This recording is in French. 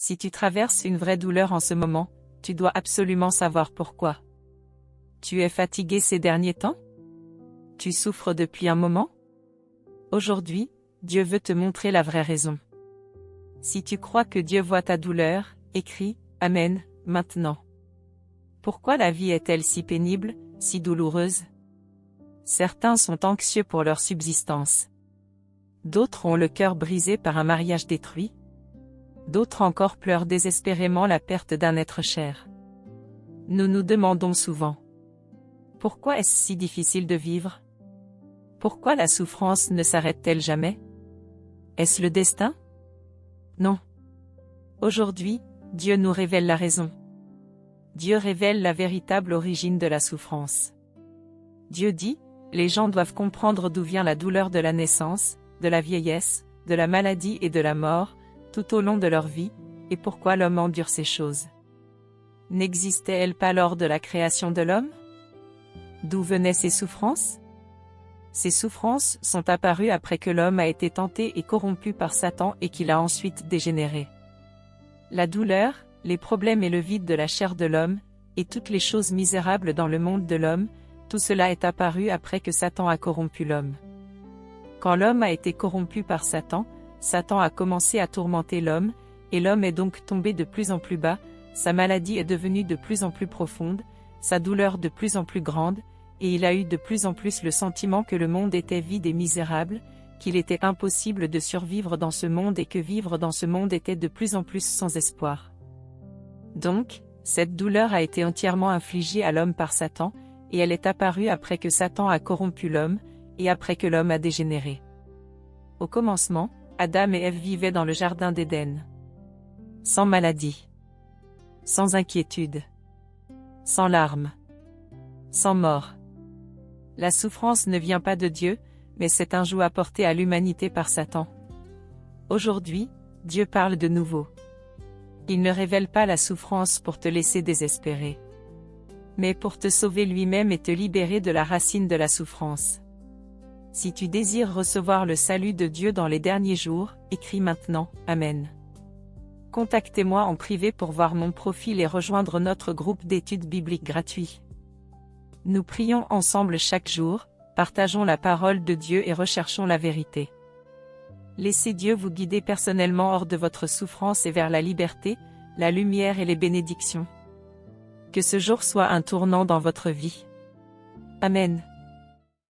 Si tu traverses une vraie douleur en ce moment, tu dois absolument savoir pourquoi. Tu es fatigué ces derniers temps? Tu souffres depuis un moment? Aujourd'hui, Dieu veut te montrer la vraie raison. Si tu crois que Dieu voit ta douleur, écris « Amen » maintenant. Pourquoi la vie est-elle si pénible, si douloureuse? Certains sont anxieux pour leur subsistance. D'autres ont le cœur brisé par un mariage détruit. D'autres encore pleurent désespérément la perte d'un être cher. Nous nous demandons souvent: pourquoi est-ce si difficile de vivre? Pourquoi la souffrance ne s'arrête-t-elle jamais? Est-ce le destin? Non. Aujourd'hui, Dieu nous révèle la raison. Dieu révèle la véritable origine de la souffrance. Dieu dit: les gens doivent comprendre d'où vient la douleur de la naissance, de la vieillesse, de la maladie et de la mort, tout au long de leur vie, et pourquoi l'homme endure ces choses. N'existaient-elles pas lors de la création de l'homme? D'où venaient ces souffrances? Ces souffrances sont apparues après que l'homme a été tenté et corrompu par Satan et qu'il a ensuite dégénéré. La douleur, les problèmes et le vide de la chair de l'homme, et toutes les choses misérables dans le monde de l'homme, tout cela est apparu après que Satan a corrompu l'homme. Quand l'homme a été corrompu par Satan, Satan a commencé à tourmenter l'homme, et l'homme est donc tombé de plus en plus bas, sa maladie est devenue de plus en plus profonde, sa douleur de plus en plus grande, et il a eu de plus en plus le sentiment que le monde était vide et misérable, qu'il était impossible de survivre dans ce monde et que vivre dans ce monde était de plus en plus sans espoir. Donc, cette douleur a été entièrement infligée à l'homme par Satan, et elle est apparue après que Satan a corrompu l'homme, et après que l'homme a dégénéré. Au commencement, Adam et Ève vivaient dans le jardin d'Éden. Sans maladie. Sans inquiétude. Sans larmes. Sans mort. La souffrance ne vient pas de Dieu, mais c'est un joug apporté à l'humanité par Satan. Aujourd'hui, Dieu parle de nouveau. Il ne révèle pas la souffrance pour te laisser désespérer, mais pour te sauver lui-même et te libérer de la racine de la souffrance. Si tu désires recevoir le salut de Dieu dans les derniers jours, écris maintenant « Amen ». Contactez-moi en privé pour voir mon profil et rejoindre notre groupe d'études bibliques gratuit. Nous prions ensemble chaque jour, partageons la parole de Dieu et recherchons la vérité. Laissez Dieu vous guider personnellement hors de votre souffrance et vers la liberté, la lumière et les bénédictions. Que ce jour soit un tournant dans votre vie. Amen.